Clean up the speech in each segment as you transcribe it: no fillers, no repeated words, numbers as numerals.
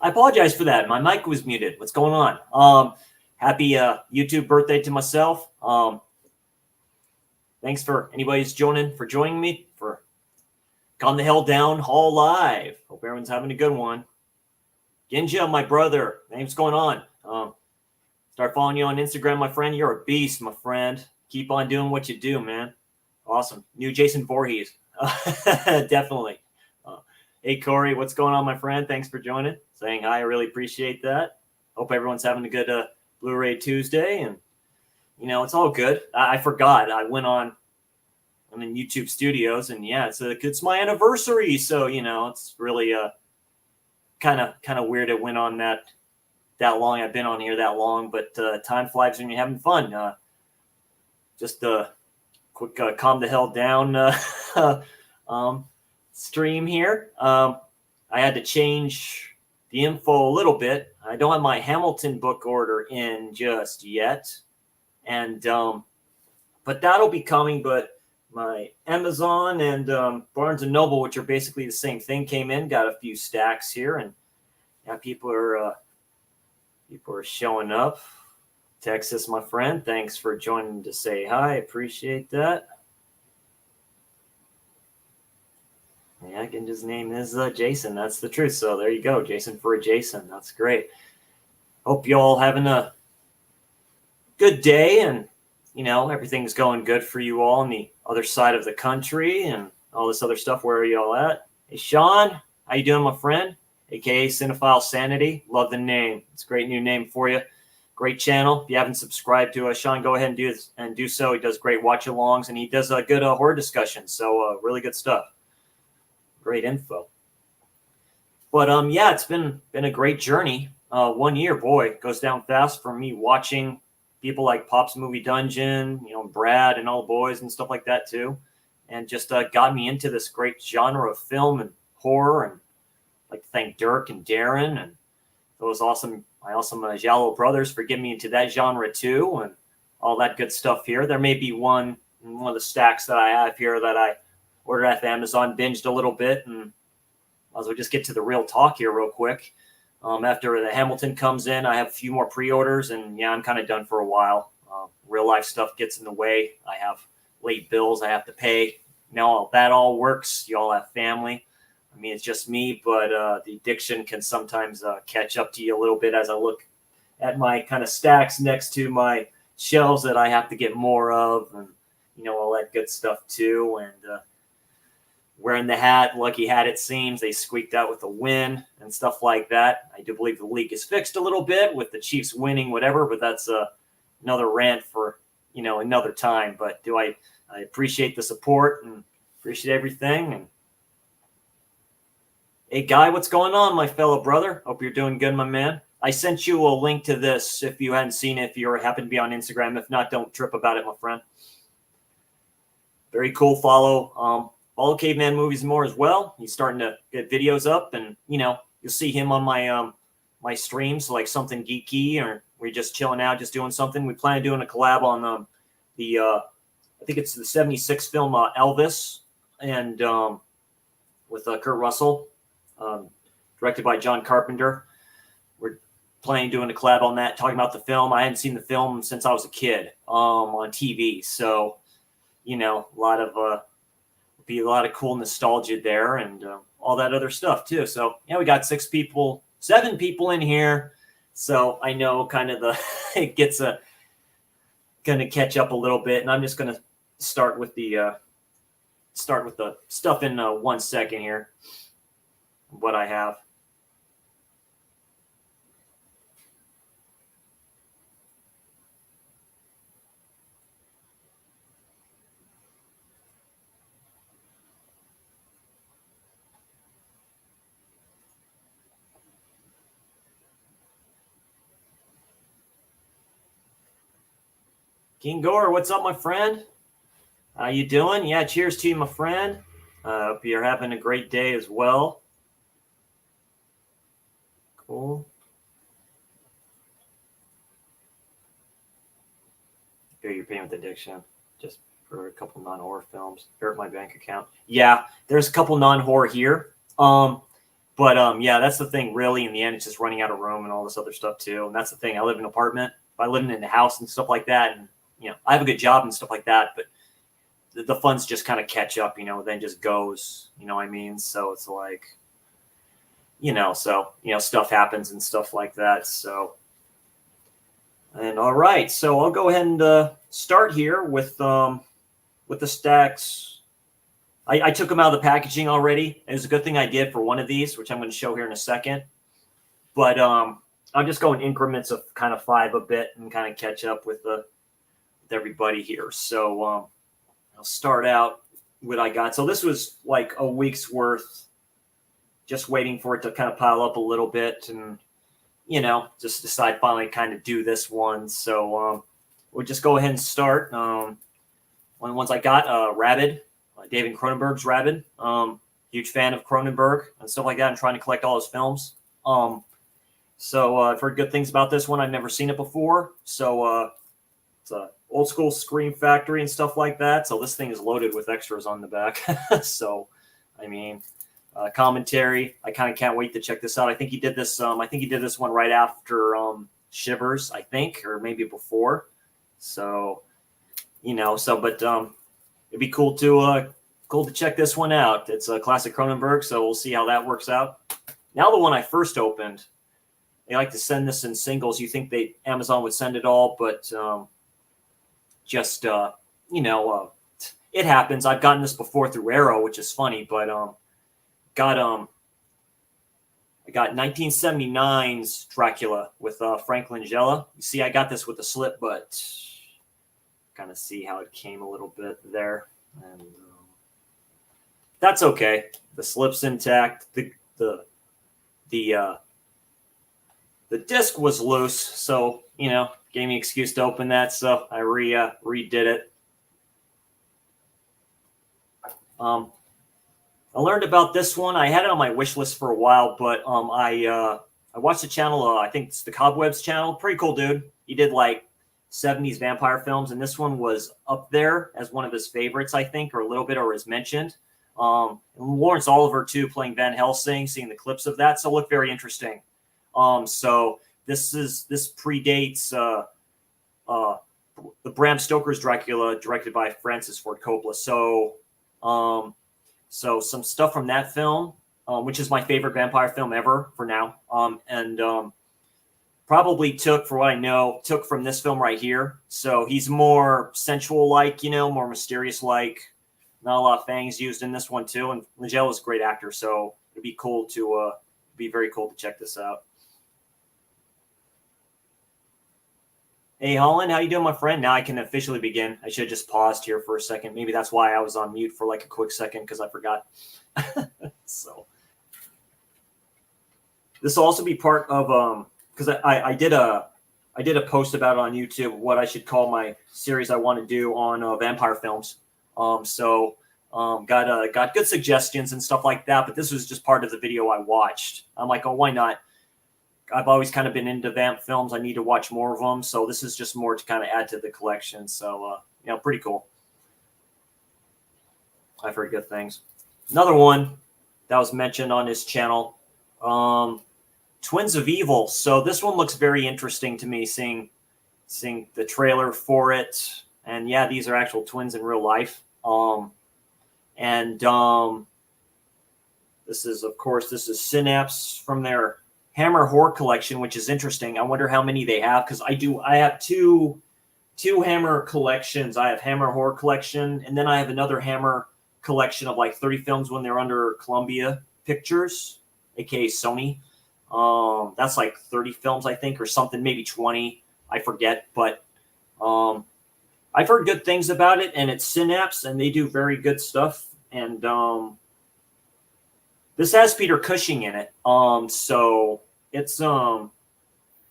I apologize for that. My mic was muted. What's going on? Happy YouTube birthday to myself. Thanks for anybody who's joining me for Calm the Hell Down Hall Live. Hope everyone's having a good one. Ginja, my brother. What's going on? Start following you on Instagram, my friend. You're a beast, my friend. Keep on doing what you do, man. Awesome. New Jason Voorhees. Definitely. Hey, Corey, what's going on, my friend? Thanks for joining. Saying hi. I really appreciate that. Hope everyone's having a good Blu-ray Tuesday. And, it's all good. I forgot. I'm in YouTube Studios. And, yeah, it's my anniversary. So, it's really kind of weird it went on that long. I've been on here that long. But time flies when you're having fun. Just a quick calm the hell down stream here. I had to change the info a little bit. I don't have my Hamilton book order in just yet, and but that'll be coming. But my Amazon and Barnes and Noble, which are basically the same thing, came in. Got a few stacks here, and now people are showing up. Texas, my friend, thanks for joining to say hi. Appreciate that. Yeah, his name is Jason. That's the truth. So there you go, Jason for a Jason. That's great. Hope you all having a good day, and everything's going good for you all on the other side of the country and all this other stuff. Where are you all at? Hey, Sean, how you doing, my friend? AKA Cinephile Sanity. Love the name. It's a great new name for you. Great channel. If you haven't subscribed to Sean, go ahead and do so. He does great watch-alongs, and he does a good horror discussion. So really good stuff. Great info. But yeah, it's been a great journey. 1 year, boy, goes down fast for me watching people like Pop's Movie Dungeon, Brad and all the boys and stuff like that too, and just got me into this great genre of film and horror. And I'd like to thank Dirk and Darren and those awesome Giallo brothers for getting me into that genre too, and all that good stuff here. There may be one of the stacks that I have here that I ordered at Amazon, binged a little bit, and might as well just get to the real talk here real quick. After the Hamilton comes in, I have a few more pre-orders, and yeah, I'm kind of done for a while. Real life stuff gets in the way. I have late bills I have to pay. Now that all works. You all have family. I mean, it's just me, but the addiction can sometimes catch up to you a little bit as I look at my kind of stacks next to my shelves that I have to get more of, and all that good stuff too. And wearing the hat, lucky hat it seems. They squeaked out with a win and stuff like that. I do believe the league is fixed a little bit with the Chiefs winning, whatever, but that's another rant for another time. But I appreciate the support and appreciate everything. And hey, Guy, what's going on, my fellow brother? Hope you're doing good, my man. I sent you a link to this if you hadn't seen it, if you happen to be on Instagram. If not, don't trip about it, my friend. Very cool follow. Follow Caveman Movies more as well. He's starting to get videos up, and you'll see him on my my streams, like something geeky, or we're just chilling out, just doing something. We plan on doing a collab on I think it's the 76 film Elvis, and with Kurt Russell, directed by John Carpenter. We're planning doing a collab on that, talking about the film. I hadn't seen the film since I was a kid on TV, so be a lot of cool nostalgia there, and all that other stuff too. So yeah, we got 7 people in here. So I know kind of it gets gonna catch up a little bit, and I'm just gonna start with the stuff in 1 second here. What I have. King Gore, what's up, my friend? How you doing? Yeah, cheers to you, my friend. Hope you're having a great day as well. Cool. Your payment addiction, just for a couple non-horror films. Hurt my bank account. Yeah, there's a couple non-horror here. But yeah, that's the thing. Really, in the end, it's just running out of room and all this other stuff too. And that's the thing. I live in an apartment. If I live in a house and stuff like that, and I have a good job and stuff like that, but the funds just kind of catch up, then just goes. You know what I mean? So it's like, stuff happens and stuff like that. So, and all right, so I'll go ahead and start here with the stacks. I took them out of the packaging already. It was a good thing I did for one of these, which I'm going to show here in a second. But I'll just go in increments of kind of 5 a bit and kind of catch up with everybody here. So I'll start out what I got. So this was like a week's worth, just waiting for it to kind of pile up a little bit and, just decide finally kind of do this one. So we'll just go ahead and start. One of the ones I got, Rabid. David Cronenberg's Rabid. Huge fan of Cronenberg and stuff like that. I'm trying to collect all his films. So I've heard good things about this one. I've never seen it before. So it's a old school Scream Factory and stuff like that. So this thing is loaded with extras on the back. So, I mean, commentary. I kind of can't wait to check this out. I think he did this. I think he did this one right after Shivers, I think, or maybe before. So, but it'd be cool to check this one out. It's a classic Cronenberg, so we'll see how that works out. Now the one I first opened, they like to send this in singles. You think Amazon would send it all, but it happens. I've gotten this before through Arrow, which is funny, but I got 1979's Dracula with Frank Langella. You see, I got this with the slip, but kind of see how it came a little bit there, and that's okay. The slip's intact. The disc was loose, so gave me an excuse to open that. So I redid it. I learned about this one. I had it on my wish list for a while, but I watched the channel. I think it's the Cobwebs channel. Pretty cool dude. He did like 70s vampire films, and this one was up there as one of his favorites, I think, or a little bit, or is mentioned. And Lawrence Oliver too, playing Van Helsing, seeing the clips of that, so looked very interesting. So this predates the Bram Stoker's Dracula, directed by Francis Ford Coppola. So so some stuff from that film, which is my favorite vampire film ever for now, and probably took from this film right here. So he's more sensual-like, more mysterious-like. Not a lot of fangs used in this one too. And Langella's a great actor, so it'd be cool to be very cool to check this out. Hey, Holland, how you doing, my friend? Now I can officially begin. I should have just paused here for a second. Maybe that's why I was on mute for like a quick second, because I forgot. So this will also be part of because I did a post about it on YouTube, what I should call my series I want to do on vampire films. So got good suggestions and stuff like that, but this was just part of the video I watched. I'm like, oh, why not? I've always kind of been into vamp films. I need to watch more of them. So this is just more to kind of add to the collection. So, pretty cool. I've heard good things. Another one that was mentioned on his channel, Twins of Evil. So this one looks very interesting to me, seeing the trailer for it. And yeah, these are actual twins in real life. This is Synapse from their Hammer Horror collection, which is interesting. I wonder how many they have, because I have two Hammer collections. I have Hammer Horror collection, and then I have another Hammer collection of like 30 films when they're under Columbia Pictures, aka Sony. That's like 30 films, I think, or something, maybe 20. I forget, but I've heard good things about it, and it's Synapse, and they do very good stuff. And this has Peter Cushing in it. So it's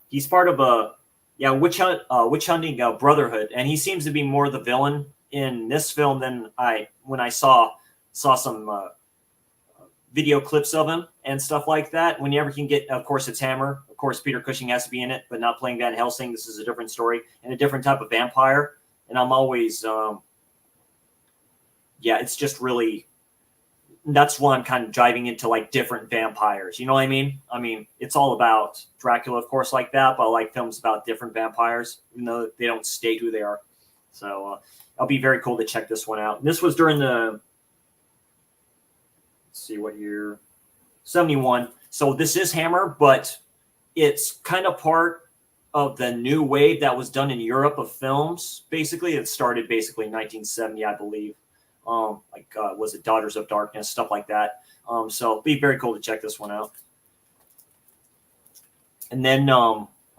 he's part of a witch hunting brotherhood, and he seems to be more the villain in this film than when I saw some video clips of him and stuff like that. Whenever you can get, of course, it's Hammer. Of course, Peter Cushing has to be in it, but not playing Van Helsing. This is a different story and a different type of vampire. And I'm always, it's just really that's why I'm kind of driving into like different vampires. You know what I mean? I mean, it's all about Dracula, of course, like that, but I like films about different vampires, even though they don't state who they are. So it'll be very cool to check this one out. And this was during the, let's see what year, 71. So this is Hammer, but it's kind of part of the new wave that was done in Europe of films. Basically, it started basically in 1970, I believe. Was it Daughters of Darkness, stuff like that. So it'd be very cool to check this one out. And then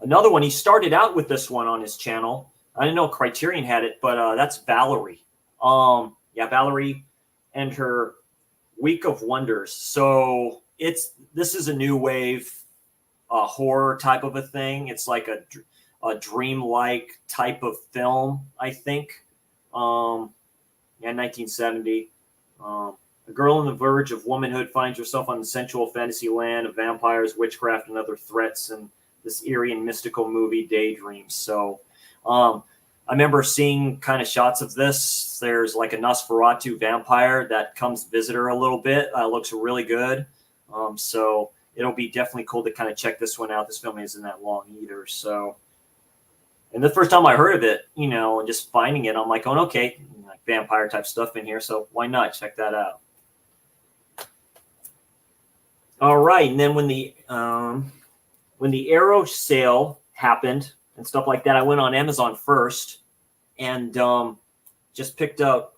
another one, he started out with this one on his channel. I didn't know Criterion had it, but that's Valerie. Valerie and her Week of Wonders. So this is a new wave horror type of a thing. It's like a dream-like type of film, I think. 1970. A girl on the verge of womanhood finds herself on the sensual fantasy land of vampires, witchcraft, and other threats in this eerie and mystical movie, Daydreams. So I remember seeing kind of shots of this. There's like a Nosferatu vampire that comes visit her a little bit. Looks really good. So it'll be definitely cool to kind of check this one out. This film isn't that long either. So, and the first time I heard of it, and just finding it, I'm like, oh, okay, like vampire type stuff in here. So why not check that out? All right. And then when the Arrow sale happened and stuff like that, I went on Amazon first and just picked up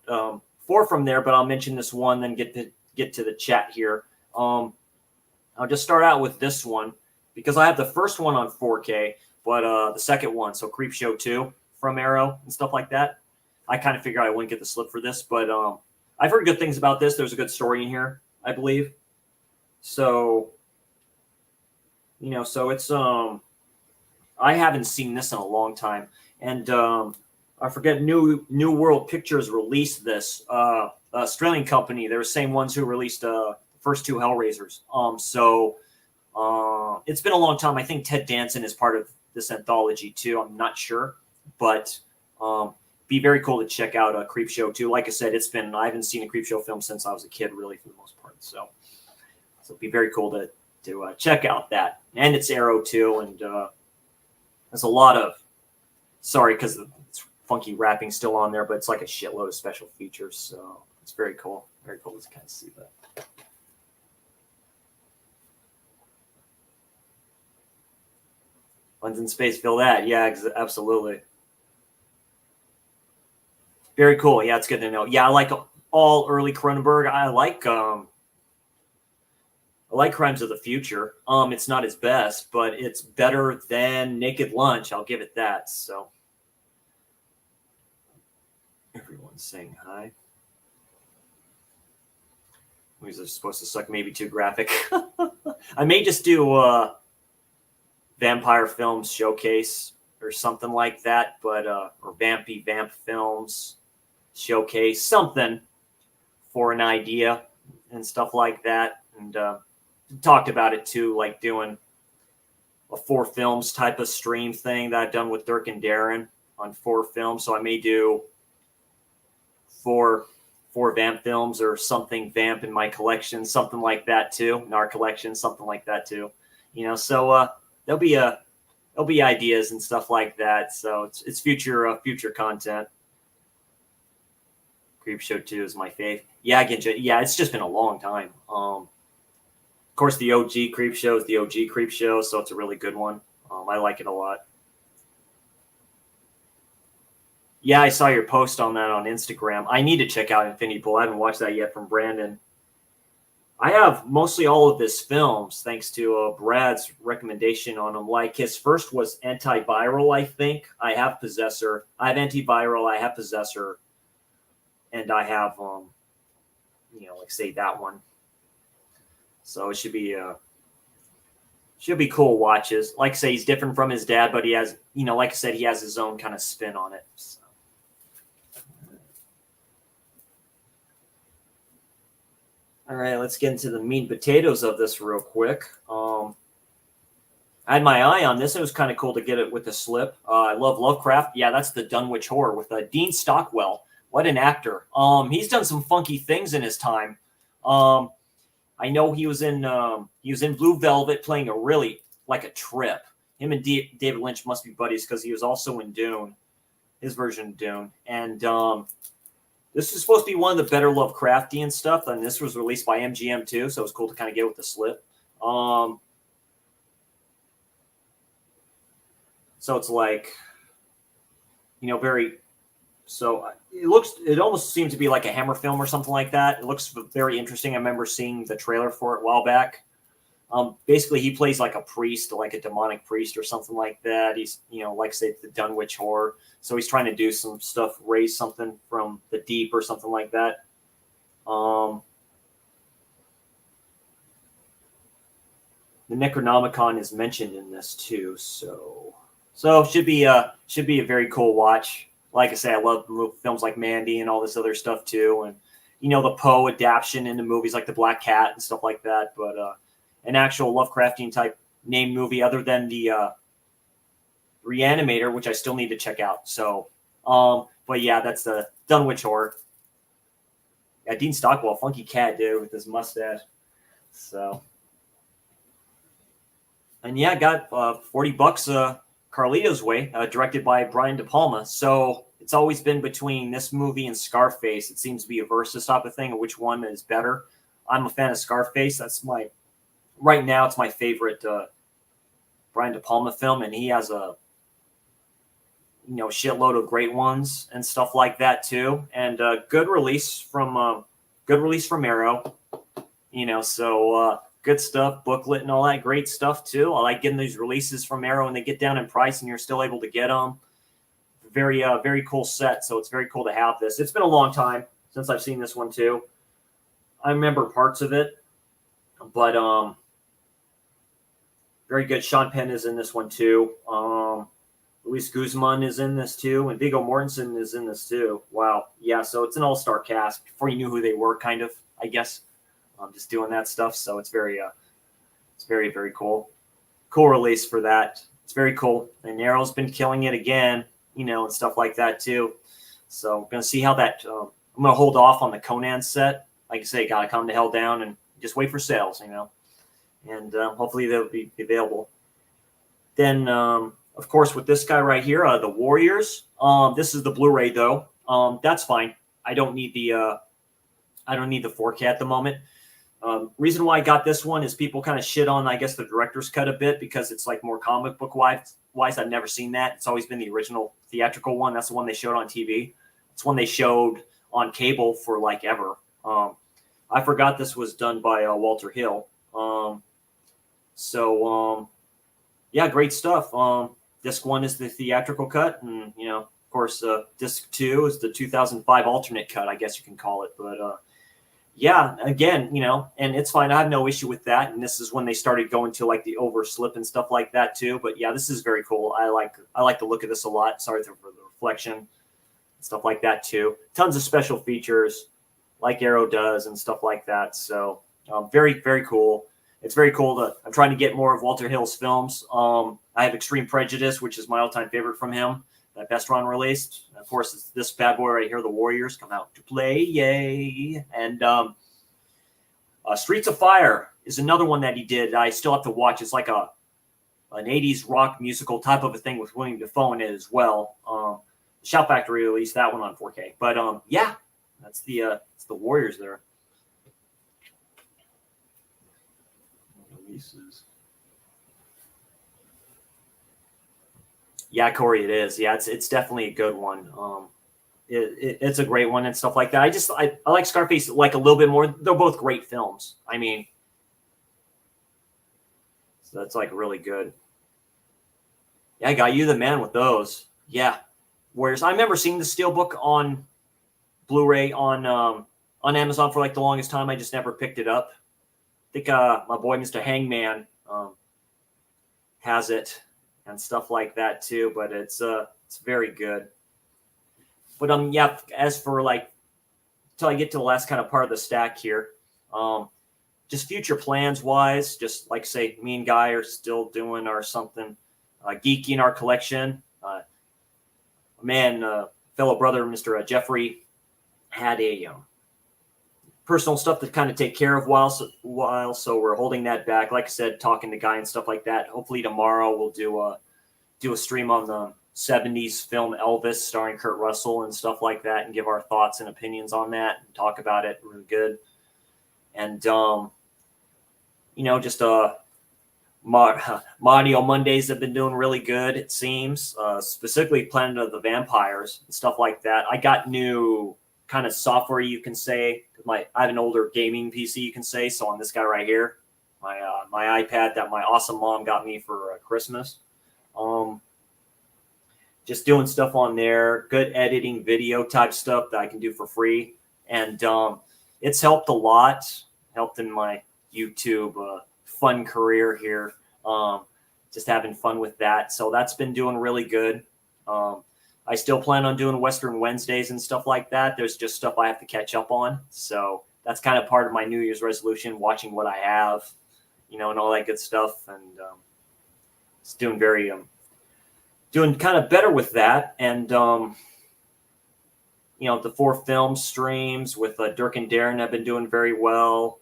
4 from there, but I'll mention this one, then get to the chat here. I'll just start out with this one because I have the first one on 4K, but the second one, so Creepshow 2 from Arrow and stuff like that. I kind of figured I wouldn't get the slip for this, but I've heard good things about this. There's a good story in here, I believe. So, so it's I haven't seen this in a long time, and I forget New World Pictures released this. Australian company. They're the same ones who released first 2 Hellraisers. So it's been a long time. I think Ted Danson is part of this anthology too. I'm not sure, but be very cool to check out Creepshow 2. Like I said, I haven't seen a Creepshow film since I was a kid, really, for the most part. So it'd be very cool to check out that. And it's Arrow too, and there's a lot of, sorry, because it's funky wrapping still on there, but it's like a shitload of special features. So it's very cool. Very cool to kind of see that. One's in space, fill that. Yeah, absolutely. Very cool. Yeah, it's good to know. Yeah, I like all early Cronenberg. I like Crimes of the Future. It's not his best, but it's better than Naked Lunch. I'll give it that. So everyone's saying hi. Movies are supposed to suck, maybe too graphic. I may just do vampire films showcase or something like that, but or Vampy Vamp Films showcase, something for an idea and stuff like that. And talked about it too, like doing a 4 films type of stream thing that I've done with Dirk and Darren on 4 films. So I may do 4 Vamp films or something Vamp in my collection, something like that too, in our collection, something like that too. So there'll be ideas and stuff like that. So it's future content. Creepshow 2 is my fave. Yeah, it's just been a long time. Of course, the OG Creepshow is the OG Creepshow, so it's a really good one. I like it a lot. Yeah, I saw your post on that on Instagram. I need to check out Infinity Pool. I haven't watched that yet from Brandon. I have mostly all of his films, thanks to Brad's recommendation on them. Like his first was Antiviral, I think. I have Possessor. I have Antiviral. I have Possessor. And I have, like say that one. So it should be cool watches. Like I say, he's different from his dad, but he has, like I said, he has his own kind of spin on it. So. All right, let's get into the meat and potatoes of this real quick. I had my eye on this. It was kind of cool to get it with a slip. I love Lovecraft. Yeah, that's the Dunwich Horror with Dean Stockwell. What an actor. He's done some funky things in his time. I know he was in Blue Velvet playing a trip. Him and David Lynch must be buddies because he was also in Dune, his version of Dune. And this is supposed to be one of the better Lovecraftian stuff, and this was released by MGM too, so it was cool to kind of get with the slip. So it's like, very. So it almost seems to be like a Hammer film or something like that. It looks very interesting. I remember seeing the trailer for it a while back. Basically, he plays like a priest, like a demonic priest or something like that. He's, like say the Dunwich Horror. So he's trying to do some stuff, raise something from the deep or something like that. The Necronomicon is mentioned in this too, so it should be a very cool watch. Like I say, I love films like Mandy and all this other stuff too, and the Poe adaptation into movies like The Black Cat and stuff like that. But an actual Lovecraftian type named movie, other than the Reanimator, which I still need to check out. So, but yeah, that's the Dunwich Horror. Yeah, Dean Stockwell, funky cat, dude, with his mustache. So, and yeah, I got $40 Carlito's Way, directed by Brian De Palma. So it's always been between this movie and Scarface. It seems to be a versus type of thing, of which one is better. I'm a fan of Scarface. Right now, it's my favorite Brian De Palma film, and he has a shitload of great ones and stuff like that too. And good release from Arrow. So good stuff, booklet and all that great stuff too. I like getting these releases from Arrow, and they get down in price, and you're still able to get them. Very very cool set. So it's very cool to have this. It's been a long time since I've seen this one too. I remember parts of it, but very good. Sean Penn is in this one too. Luis Guzman is in this too, and Viggo Mortensen is in this too. Wow, yeah. So it's an all-star cast. Before you knew who they were, kind of, I guess. Just doing that stuff. So it's very very cool. Cool release for that. It's very cool. And Arrow's been killing it again, and stuff like that too. So I'm gonna see how that. I'm gonna hold off on the Conan set. Like I say, gotta calm the hell down and just wait for sales, and hopefully they'll be available. Then, of course, with this guy right here, The Warriors. This is the Blu-ray though. That's fine. I don't need the 4K at the moment. Reason why I got this one is people kind of shit on, I guess, the director's cut a bit because it's like more comic book wise. I've never seen that. It's always been the original theatrical one. That's the one they showed on TV. It's one they showed on cable for like ever. I forgot this was done by Walter Hill. Yeah, great stuff. Disc 1 is the theatrical cut, and of course, disc 2 is the 2005 alternate cut, I guess you can call it. But yeah, again, and it's fine. I have no issue with that. And this is when they started going to like the overslip and stuff like that too. But yeah, this is very cool. I like the look of this a lot. Sorry for the reflection and stuff like that too. Tons of special features like Arrow does and stuff like that. So very, very cool. It's very cool. I'm trying to get more of Walter Hill's films. I have Extreme Prejudice, which is my all-time favorite from him. That best run released. And of course, it's this bad boy right here, The Warriors, come out to play. Yay. And Streets of Fire is another one that he did. I still have to watch. It's like an 80s rock musical type of a thing with William Dafoe in it as well. Shout Factory released that one on 4K. But yeah, that's it's the Warriors there. Releases. Yeah, Corey, it is. Yeah, it's definitely a good one. It's a great one and stuff like that. I like Scarface like a little bit more. They're both great films. I mean, so that's like really good. Yeah, I got you the man with those. Yeah, Warriors. I remember seeing the Steelbook on Blu-ray on Amazon for like the longest time. I just never picked it up. I think my boy Mr. Hangman has it and stuff like that too. But it's very good. But yeah, as for like till I get to the last kind of part of the stack here, just future plans wise, just like say me and Guy are still doing our something geeky in our collection. Fellow brother Mr. Jeffrey had a personal stuff to kind of take care of while, so we're holding that back. Like I said, talking to Guy and stuff like that. Hopefully tomorrow we'll do a stream on the 70s film Elvis starring Kurt Russell and stuff like that, and give our thoughts and opinions on that and talk about it really good. And just Mario Mondays have been doing really good, it seems, specifically Planet of the Vampires and stuff like that. I got new kind of software, you can say. I have an older gaming PC, you can say. So on this guy right here, my iPad that my awesome mom got me for Christmas. Just doing stuff on there, good editing, video type stuff that I can do for free. And it's helped a lot, helped in my YouTube fun career here. Just having fun with that. So that's been doing really good. I still plan on doing Western Wednesdays and stuff like that. There's just stuff I have to catch up on. So that's kind of part of my New Year's resolution, watching what I have, and all that good stuff. And it's doing doing kind of better with that. And, the 4 film streams with Dirk and Darren have been doing very well.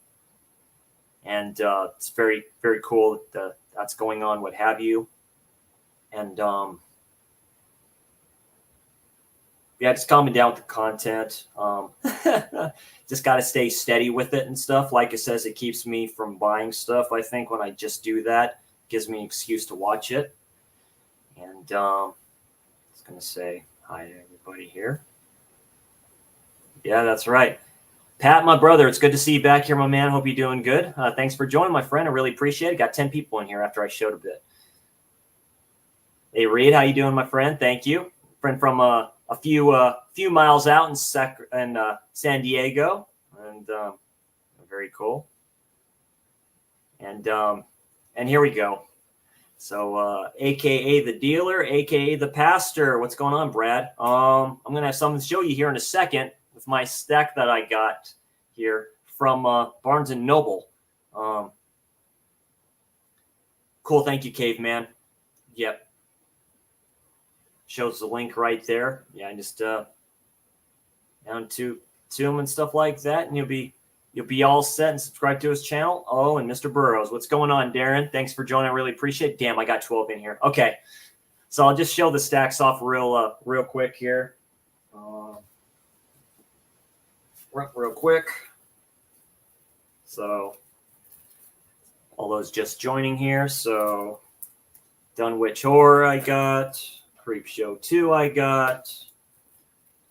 And it's very, very cool that that's going on, what have you. And just calming down with the content. Just got to stay steady with it and stuff. Like it says, it keeps me from buying stuff. I think when I just do that, it gives me an excuse to watch it. And I was going to say hi to everybody here. Yeah, that's right. Pat, my brother, it's good to see you back here, my man. Hope you're doing good. Thanks for joining, my friend. I really appreciate it. Got 10 people in here after I showed a bit. Hey, Reed, how you doing, my friend? Thank you. Friend from a few miles out in San Diego, and very cool. And here we go. So, AKA the dealer, AKA the pastor. What's going on, Brad? I'm gonna have something to show you here in a second with my stack that I got here from Barnes and Noble. Cool, thank you, Caveman. Yep. Shows the link right there. Yeah, just down to him and stuff like that, and you'll be all set and subscribe to his channel. Oh, and Mr. Burrows, what's going on, Darren? Thanks for joining. I really appreciate it. Damn, I got 12 in here. Okay, so I'll just show the stacks off real quick here. Real quick. So all those just joining here. So Dunwich Horror I got. Creep Show 2 I got.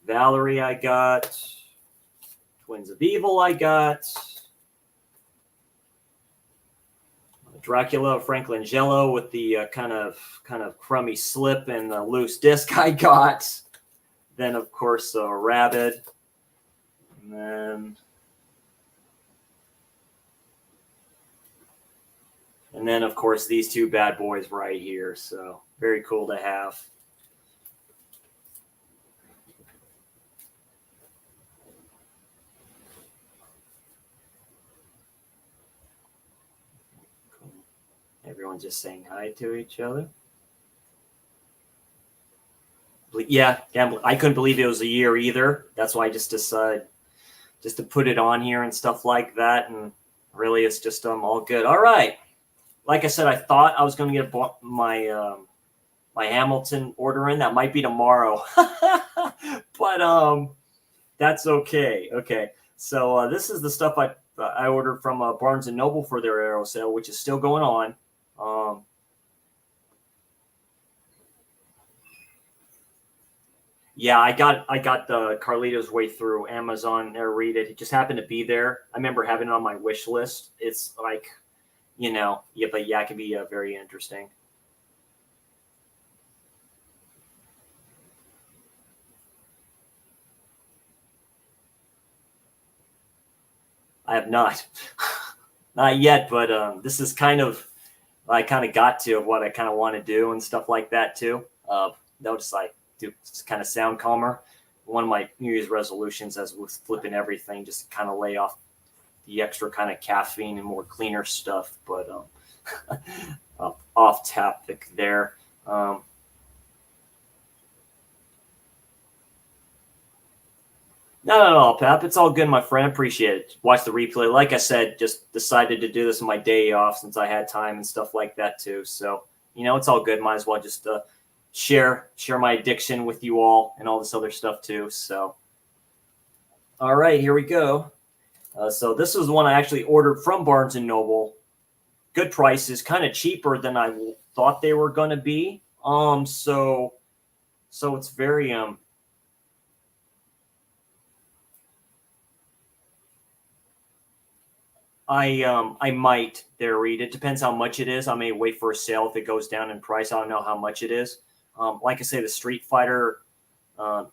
Valerie I got. Twins of Evil I got. Dracula, Frank Langella with the kind of crummy slip and the loose disc I got. Then, of course, Rabid. And then, of course, these 2 bad boys right here. So very cool to have. Everyone's just saying hi to each other. Yeah, I couldn't believe it was a year either. That's why I just decided just to put it on here and stuff like that. And really, it's just all good. All right. Like I said, I thought I was going to get my my Hamilton order in. That might be tomorrow, but that's okay. Okay. So this is the stuff I ordered from Barnes and Noble for their Arrow sale, which is still going on. Yeah, I got the Carlito's Way through Amazon there. Read it. It just happened to be there. I remember having it on my wish list. It's like, yeah, but yeah, it can be very interesting. I have not, not yet, but this is I kind of got to what I kind of want to do and stuff like that too. They'll just do kind of sound calmer. One of my New Year's resolutions, as with flipping everything, just to kind of lay off the extra kind of caffeine and more cleaner stuff. But off topic there. No, Pap. It's all good, my friend. Appreciate it. Watch the replay. Like I said, just decided to do this on my day off since I had time and stuff like that too. So, it's all good. Might as well just share my addiction with you all and all this other stuff too. So, all right, here we go. So this was the one I actually ordered from Barnes & Noble. Good prices, kind of cheaper than I thought they were going to be. So it's very I might there read. It depends how much it is. I may wait for a sale if it goes down in price. I don't know how much it is. Like I say, the Street Fighter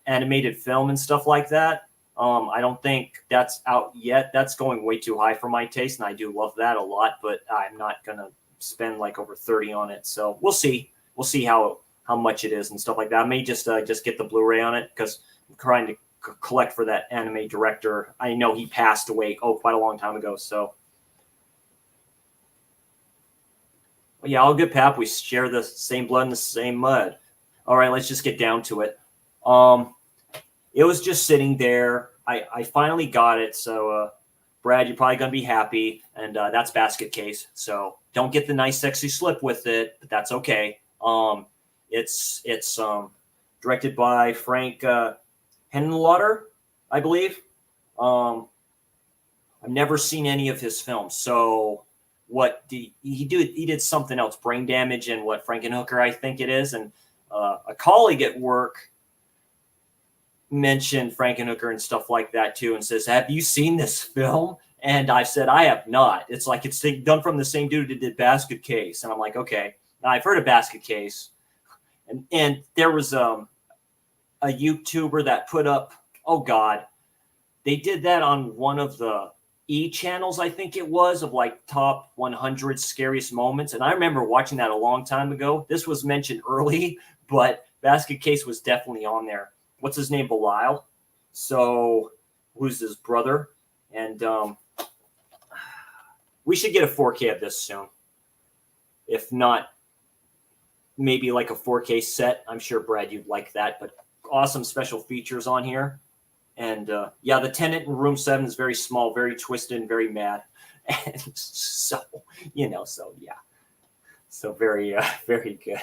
animated film and stuff like that. I don't think that's out yet. That's going way too high for my taste, and I do love that a lot, but I'm not gonna spend like over 30 on it. So we'll see. We'll see how much it is and stuff like that. I may just get the Blu-ray on it because I'm trying to collect for that anime director. I know he passed away quite a long time ago. So yeah, all good, Pap. We share the same blood and the same mud. All right, let's just get down to it. It was just sitting there. I finally got it. So, Brad, you're probably going to be happy. And that's Basket Case. So don't get the nice, sexy slip with it, but that's okay. It's directed by Frank Henenlotter, I believe. I've never seen any of his films. So what he did something else, Brain Damage and what, Frankenhooker, I think it is. And a colleague at work mentioned Frankenhooker and stuff like that too, and says, "Have you seen this film?" And I said, "I have not." It's like it's done from the same dude who did Basket Case, and I'm like, okay, now I've heard of Basket Case, and there was a YouTuber that put up, oh God, they did that on one of the channels, I think it was, of like top 100 scariest moments, and I remember watching that a long time ago. This was mentioned early, but Basket Case was definitely on there. What's his name? Belial. So who's his brother? And we should get a 4K of this soon. If not, maybe like a 4K set. I'm sure, Brad, you'd like that. But awesome special features on here. And yeah, the tenant in room 7 is very small, very twisted, and very mad. And so, so yeah. So very, very good.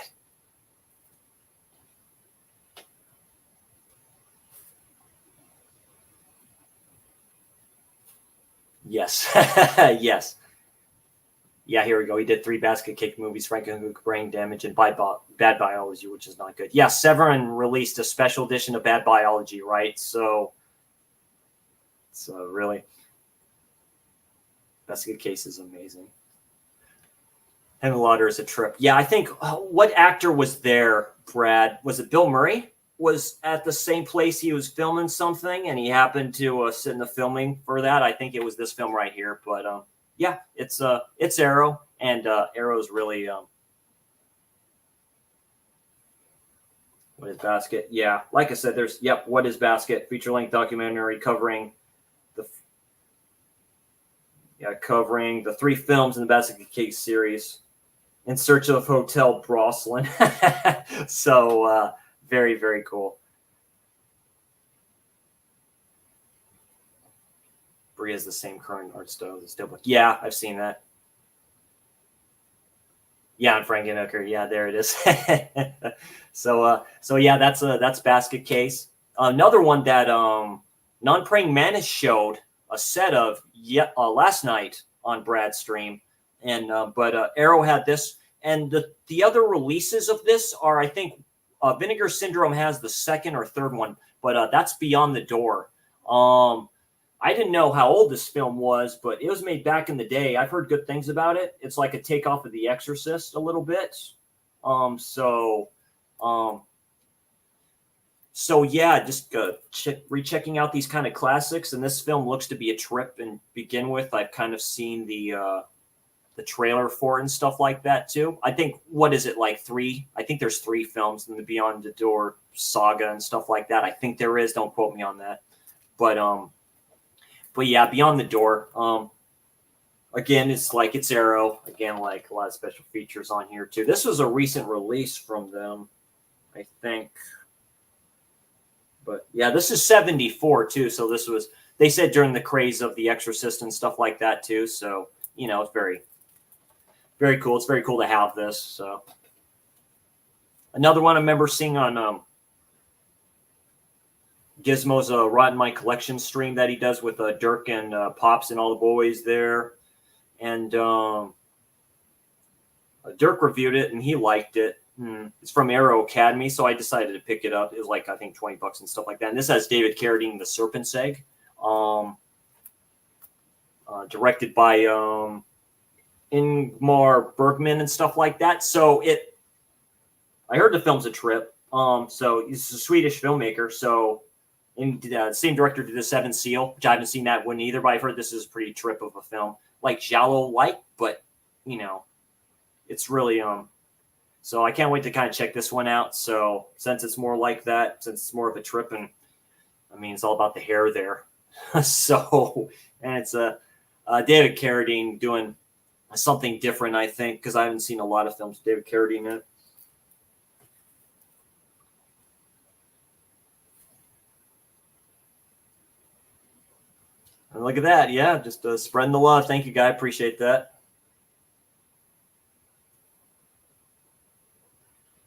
Yes. Yes. Yeah, here we go. He did 3 Basket Cake movies, Frankenhooker, Brain Damage, and Bad Biology, which is not good. Yeah, Severin released a special edition of Bad Biology, right? So really, Basket Case is amazing. Henenlotter is a trip. Yeah, I think, what actor was there, Brad? Was it Bill Murray? Was at the same place he was filming something, and he happened to sit in the filming for that. I think it was this film right here. But yeah, it's Arrow, and Arrow's really what is Basket? Yeah, like I said, there's What is Basket? Feature-length documentary covering the 3 films in the Basket Case series, In Search of Hotel Broslin. So very, very cool. Brie has the same current art style as the Steelbook. Yeah, I've seen that. Yeah, and Frankenhooker. Yeah, there it is. So yeah, that's Basket Case. Another one that Non-Praying Mantis showed a set of last night on Brad's stream, and but Arrow had this, and the other releases of this are, I think, Vinegar Syndrome has the second or third one, but that's Beyond the Door. I didn't know how old this film was, but it was made back in the day. I've heard good things about it. It's like a takeoff of The Exorcist a little bit. So yeah, just rechecking out these kind of classics, and this film looks to be a trip and begin with. I've kind of seen the trailer for it and stuff like that too. I think, what is it, like 3? I think there's 3 films in the Beyond the Door saga and stuff like that. I think there is. Don't quote me on that. But yeah, Beyond the Door. Again, it's Arrow. Again, like a lot of special features on here too. This was a recent release from them, I think. But yeah, this is 74 too. So this was, they said during the craze of The Exorcist and stuff like that too. So, it's very, very cool. It's very cool to have this. So another one I remember seeing on Gizmo's Rotten My Collection stream that he does with Dirk and Pops and all the boys there. And Dirk reviewed it and he liked it. It's from Arrow Academy, so I decided to pick it up. It was like, I think, $20 and stuff like that. And this has David Carradine, the Serpent's Egg, directed by Ingmar Bergman and stuff like that. So I heard the film's a trip. So he's a Swedish filmmaker. So the same director did The Seventh Seal, which I haven't seen that one either, but I've heard this is a pretty trip of a film, like Giallo-like, but it's really so I can't wait to kind of check this one out. So since it's more like that, since it's more of a trip, and I mean, it's all about the hair there. So, and it's David Carradine doing something different, I think, because I haven't seen a lot of films with David Carradine in it. And look at that. Yeah, just spreading the love. Thank you, guy. Appreciate that.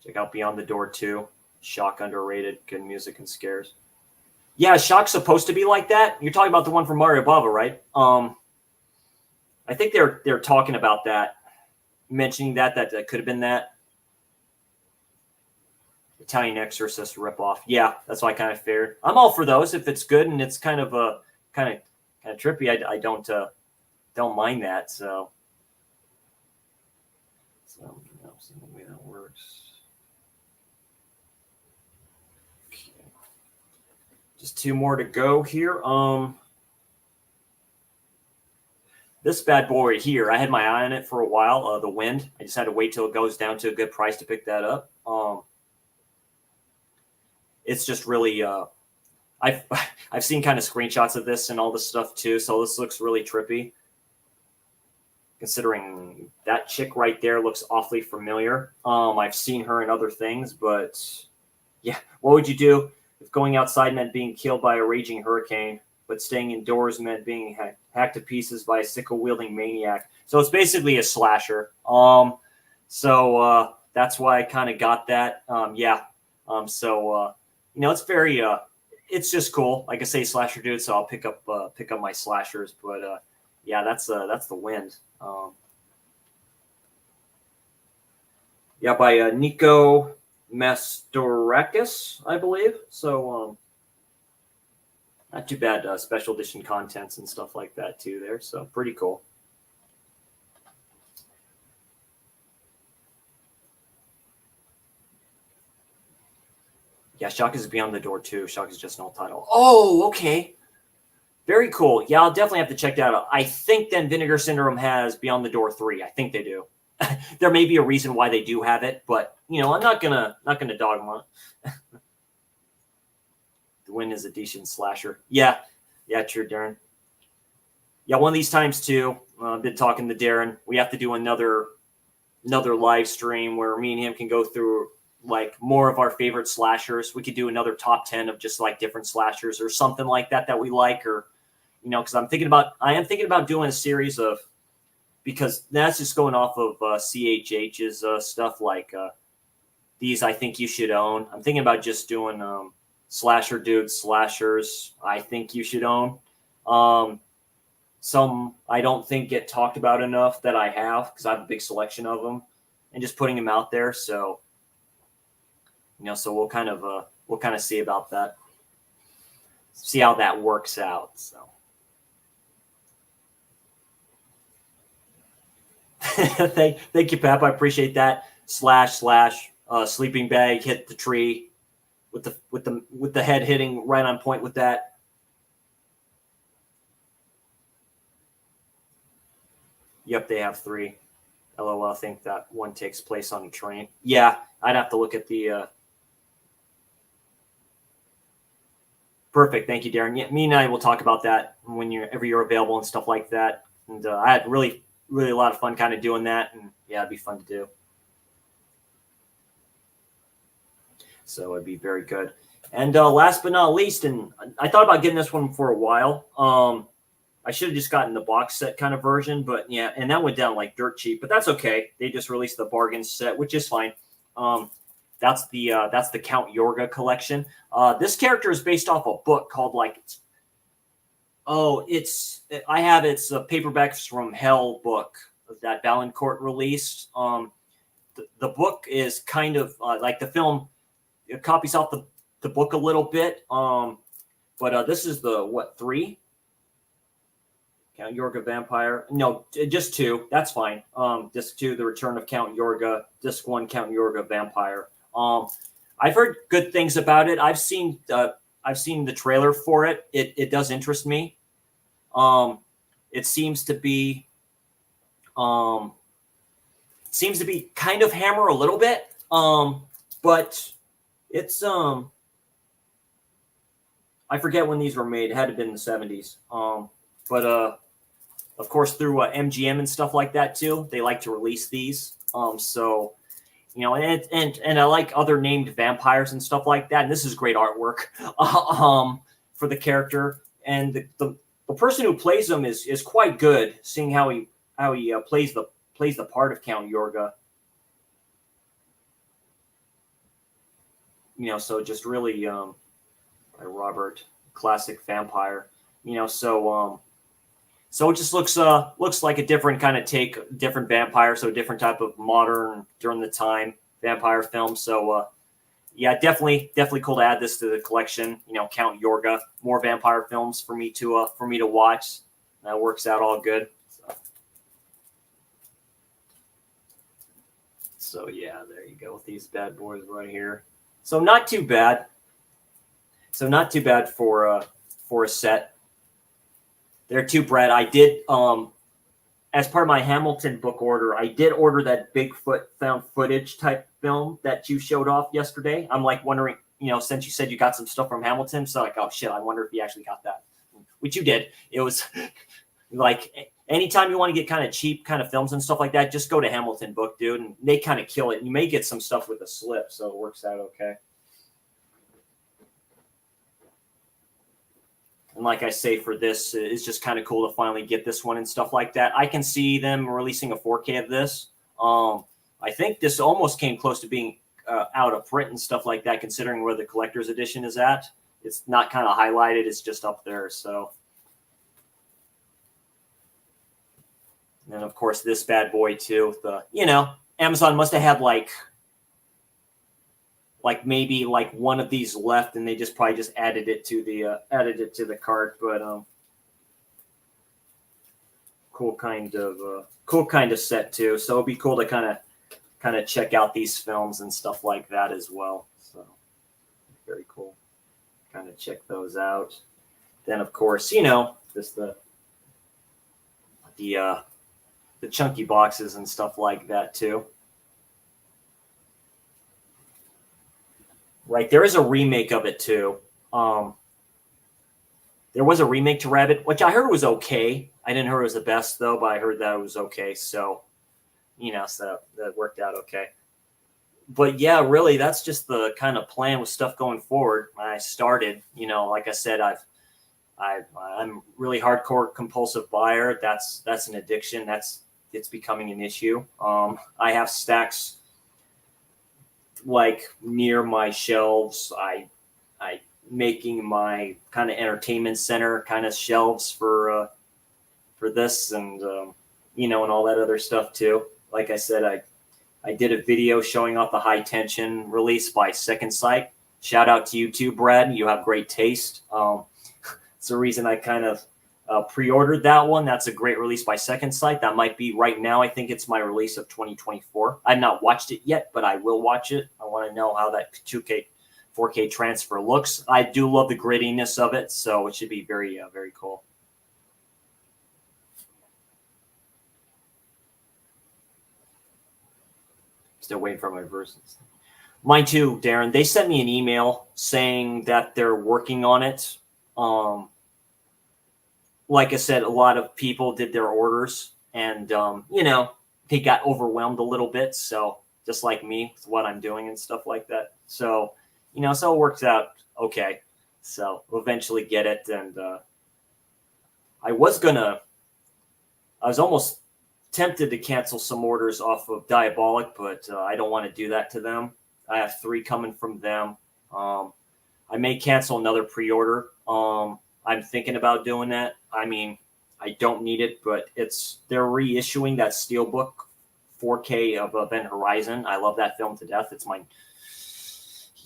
Check out Beyond the Door 2. Shock underrated. Good music and scares. Yeah, Shock's supposed to be like that. You're talking about the one from Mario Bava, right? I think they're talking about that, mentioning that could have been that. Italian Exorcist ripoff. Yeah, that's what I kind of figured. I'm all for those if it's good and it's kind of trippy. I don't mind that. So the way that works. Okay. Just 2 more to go here. This bad boy here, I had my eye on it for a while. The Wind. I just had to wait till it goes down to a good price to pick that up. It's just really. I've seen kind of screenshots of this and all this stuff too, so this looks really trippy. Considering that chick right there looks awfully familiar. I've seen her in other things, but yeah, what would you do if going outside meant being killed by a raging hurricane, but staying indoors meant being hacked to pieces by a sickle-wielding maniac? So it's basically a slasher. So that's why I kind of got that. It's very it's just cool. Like I say, slasher dude, so I'll pick up my slashers. But yeah, that's The Wind. By Nico Mastorakis, I believe. So not too bad. Special edition contents and stuff like that too there. So pretty cool. Yeah, Shock is Beyond the Door 2. Shock is just an alt title. Oh, okay. Very cool. Yeah, I'll definitely have to check that out. I think then Vinegar Syndrome has Beyond the Door 3. I think they do. There may be a reason why they do have it, but I'm not gonna dog them on it. The Wind is a decent slasher. Yeah, true, Darren. Yeah, one of these times too. I've been talking to Darren. We have to do another live stream where me and him can go through like more of our favorite slashers. We could do another top 10 of just like different slashers or something like that we like, or because I am thinking about doing a series of, because that's just going off of CHH's stuff, like these I think you should own. I'm thinking about just doing slasher dudes, slashers I think you should own. Some I don't think get talked about enough that I have, because I have a big selection of them, and just putting them out there. So so we'll kind of see about that, see how that works out. So thank you, Pep. I appreciate that. Slash sleeping bag hit the tree with the head hitting right on point with that. Yep, they have 3. LOL, I think that one takes place on a train. Yeah, I'd have to look at the. Perfect. Thank you, Darren. Yeah, me and I will talk about that whenever you're available and stuff like that. And I had really, really a lot of fun kind of doing that. And yeah, it'd be fun to do. So it'd be very good. And last but not least, and I thought about getting this one for a while. I should have just gotten the box set kind of version, but yeah, and that went down like dirt cheap, but that's okay. They just released the bargain set, which is fine. That's the Count Yorga collection. This character is based off a book called I have it's a Paperbacks from Hell book that Valancourt released. The book is kind of like the film. It copies off the book a little bit. But this is the 3? Count Yorga Vampire. No, just 2. That's fine. Disc 2, The Return of Count Yorga. Disc 1, Count Yorga Vampire. I've heard good things about it. I've seen the trailer for it. It does interest me. It seems to be kind of Hammer a little bit. But it's I forget when these were made. It had to have been in the 70s. But of course through MGM and stuff like that too, they like to release these. So and I like other named vampires and stuff like that. And this is great artwork for the character, and the person who plays him is quite good, seeing how he plays the part of Count Yorga. So just really by Robert, classic vampire. So it just looks like a different kind of take, different vampire, so a different type of modern during the time vampire film. So yeah, definitely cool to add this to the collection. Count Yorga, more vampire films for me to watch. That works out all good. So yeah, there you go with these bad boys right here. So not too bad. For a set. There too, Brad. I did, as part of my Hamilton book order, I did order that Bigfoot found footage type film that you showed off yesterday. I'm like wondering, since you said you got some stuff from Hamilton, so like, oh shit, I wonder if you actually got that, which you did. It was like anytime you want to get kind of cheap kind of films and stuff like that, just go to Hamilton Book, dude, and they kind of kill it. You may get some stuff with a slip, so it works out okay. And like I say, for this, it's just kind of cool to finally get this one and stuff like that. I can see them releasing a 4K of this. I think this almost came close to being out of print and stuff like that, considering where the collector's edition is at. It's not kind of highlighted. It's just up there. So, and then, of course, this bad boy, too. Amazon must have had maybe one of these left, and they probably just added it to the cart. But cool kind of set too. So it'd be cool to kind of check out these films and stuff like that as well. So very cool. Kind of check those out. Then of course, just the chunky boxes and stuff like that too. Right, there is a remake of it too. There was a remake to Rabbit, which I heard was okay. I didn't hear it was the best though, but I heard that it was okay. So, so that worked out okay. But yeah, really, that's just the kind of plan with stuff going forward. When I started, like I said, I'm really hardcore compulsive buyer. That's an addiction. It's becoming an issue. I have stacks near my shelves. I making my kind of entertainment center kind of shelves for this and and all that other stuff too. Like I said, I did a video showing off the High Tension release by Second Sight. Shout out to you too, Brad. You have great taste. It's the reason I kind of pre-ordered that one. That's a great release by Second Sight. That might be right now. I think it's my release of 2024. I've not watched it yet, but I will watch it. I want to know how that 2K, 4K transfer looks. I do love the grittiness of it, so it should be very, very cool. Still waiting for my versions. Mine too, Darren. They sent me an email saying that they're working on it. Like I said, a lot of people did their orders and, they got overwhelmed a little bit. So just like me with what I'm doing and stuff like that. So, so it worked out okay. So we'll eventually get it. And I was almost tempted to cancel some orders off of Diabolic, but I don't want to do that to them. I have 3 coming from them. I may cancel another pre-order. I'm thinking about doing that. I mean, I don't need it, but they're reissuing that Steelbook 4K of Event Horizon. I love that film to death. It's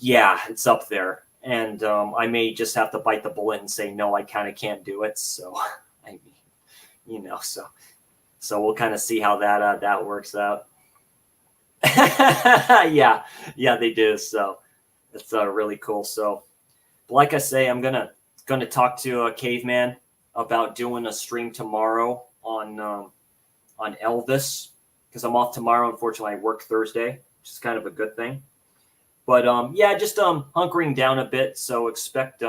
it's up there. And I may just have to bite the bullet and say, no, I kind of can't do it. So, I mean, so we'll kind of see how that works out. yeah, they do. So it's really cool. So, like I say, I'm gonna talk to Caveman about doing a stream tomorrow on Elvis, because I'm off tomorrow. Unfortunately, I work Thursday, which is kind of a good thing. But just hunkering down a bit. So expect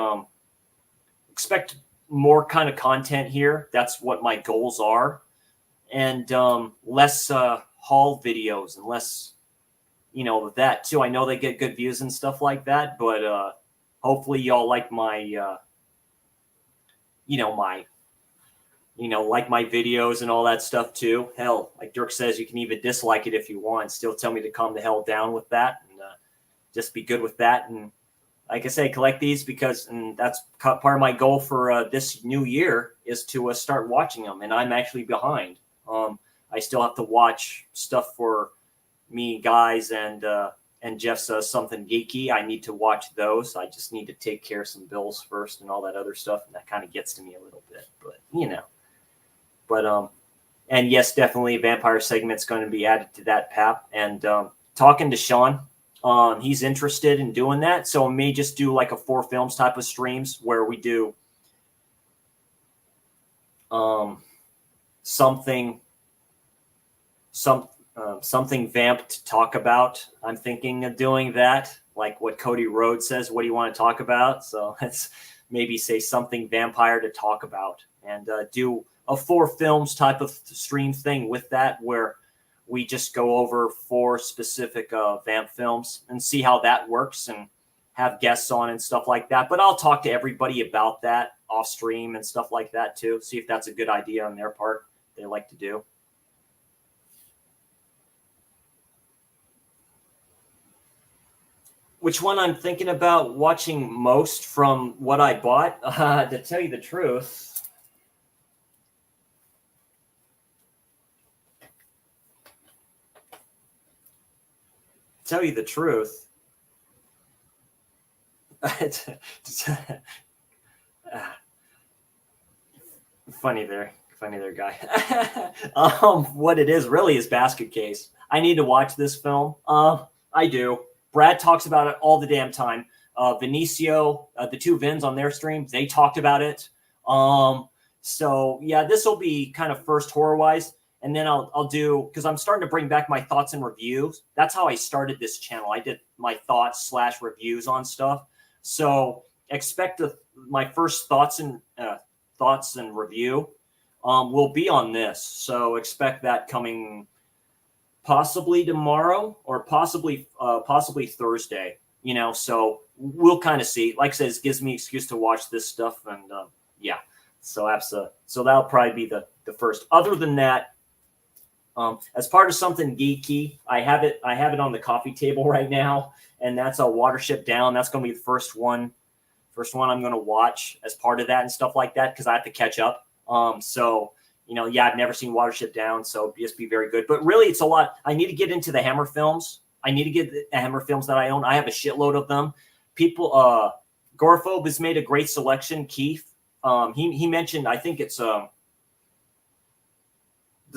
more kind of content here. That's what my goals are, and less haul videos and less, that too. I know they get good views and stuff like that, but hopefully y'all like my like my videos and all that stuff too. Hell, like Dirk says, you can even dislike it if you want. Still tell me to calm the hell down with that, and just be good with that. And like I say, collect these and that's part of my goal for this new year is to start watching them. And I'm actually behind. I still have to watch stuff for me, guys, and Jeff's Something Geeky. I need to watch those. I just need to take care of some bills first and all that other stuff. And that kind of gets to me a little bit, but and yes, definitely vampire segment's going to be added to that, Pap. And talking to Sean, he's interested in doing that. So I may just do like a 4 films type of streams where we do something vamp to talk about. I'm thinking of doing that, like what Cody Rhodes says. What do you want to talk about? So let's maybe say something vampire to talk about, and do a 4 films type of stream thing with that, where we just go over 4 specific vamp films and see how that works, and have guests on and stuff like that. But I'll talk to everybody about that off stream and stuff like that too. See if that's a good idea on their part. They like to do. Which one I'm thinking about watching most from what I bought? To tell you the truth, funny there, guy. What it is really is Basket Case. I need to watch this film. I do. Brad talks about it all the damn time. Vinicio, the 2 Vins on their stream, they talked about it. So yeah, this will be kind of first horror wise. And then I'll do, because I'm starting to bring back my thoughts and reviews. That's how I started this channel. I did my thoughts / reviews on stuff. So expect my first thoughts and review will be on this. So expect that coming possibly tomorrow or possibly Thursday. So we'll kind of see. Like I said, it gives me excuse to watch this stuff, and so that'll probably be the first. Other than that, as part of Something Geeky, I have it on the coffee table right now, and that's a Watership Down. That's going to be the first one I'm going to watch as part of that and stuff like that, because I have to catch up. I've never seen Watership Down, so just be very good. But really, it's a lot. I need to get into the Hammer films. I need to get the Hammer films that I own. I have a shitload of them. People, Gorphobe has made a great selection. Keith, he mentioned, I think it's the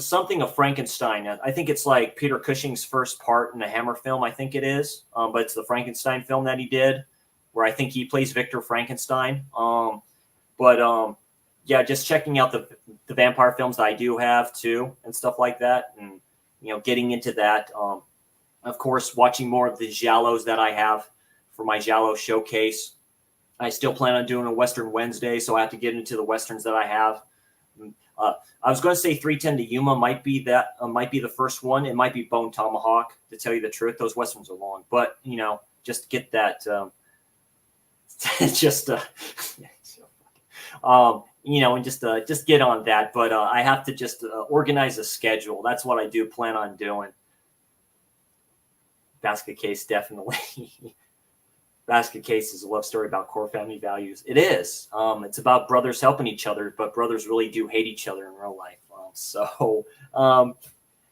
Something of Frankenstein. I think it's like Peter Cushing's first part in the Hammer film. I think it is, but it's the Frankenstein film that he did, where I think he plays Victor Frankenstein. Just checking out the vampire films that I do have too, and stuff like that, and getting into that. Of course, watching more of the giallos that I have for my giallo showcase. I still plan on doing a Western Wednesday, so I have to get into the westerns that I have. I was going to say 310 to Yuma might be the first one. It might be Bone Tomahawk, to tell you the truth. Those westerns are long, but just get that just and just get on that. But I have to just organize a schedule. That's what I do plan on doing. Basket Case, definitely. Basket Case is a love story about core family values. It is. It's about brothers helping each other, but brothers really do hate each other in real life.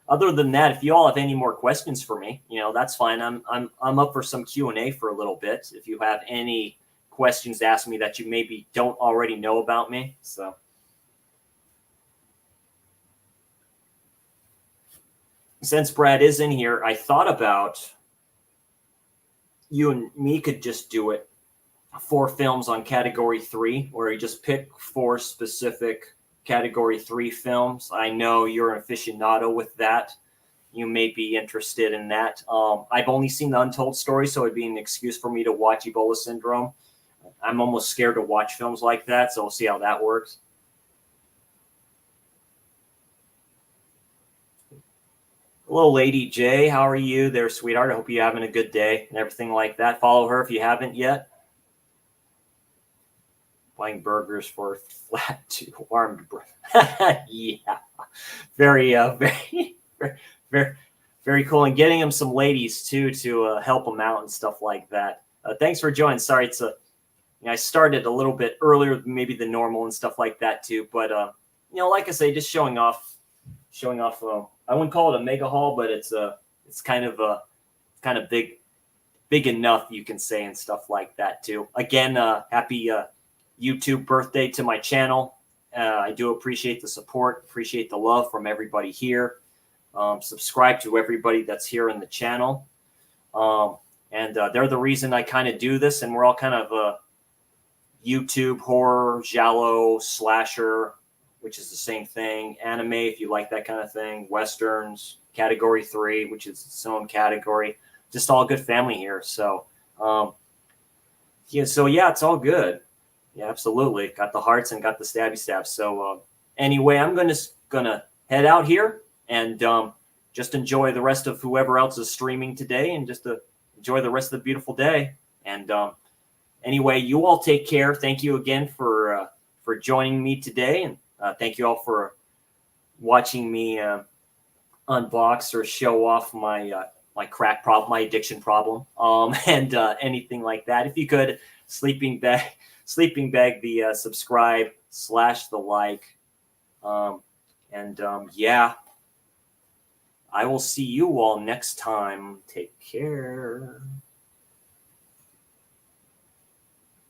Other than that, if you all have any more questions for me, that's fine. I'm up for some Q&A for a little bit. If you have any questions to ask me that you maybe don't already know about me, so. Since Brad is in here, I thought about you and me could just do it 4 films on category 3, where you just pick 4 specific category 3 films. I know you're an aficionado with that. You may be interested in that. I've only seen the Untold Story, so it'd be an excuse for me to watch Ebola Syndrome. I'm almost scared to watch films like that, so we'll see how that works. Hello, Lady J. How are you there, sweetheart? I hope you're having a good day and everything like that. Follow her if you haven't yet. Buying burgers for flat to armed. Yeah, very, very cool. And getting him some ladies too to help him out and stuff like that. Thanks for joining. Sorry, I started a little bit earlier, maybe than normal and stuff like that too. But like I say, just showing off. I wouldn't call it a mega haul, but it's kind of big enough, you can say, and stuff like that too. Again, happy YouTube birthday to my channel. I do appreciate the support, appreciate the love from everybody here. Subscribe to everybody that's here in the channel. And they're the reason I kind of do this, and we're all kind of YouTube, horror, giallo, slasher, which is the same thing, anime, if you like that kind of thing, westerns, category 3, which is its own category, just all good family here. So, it's all good. Yeah, absolutely. Got the hearts and got the stabby stabs. So anyway, I'm gonna head out here and just enjoy the rest of whoever else is streaming today, and just enjoy the rest of the beautiful day. And anyway, you all take care. Thank you again for joining me today, and thank you all for watching me unbox or show off my crack problem, my addiction problem, and anything like that. If you could, sleeping bag the subscribe / the like, yeah, I will see you all next time. Take care.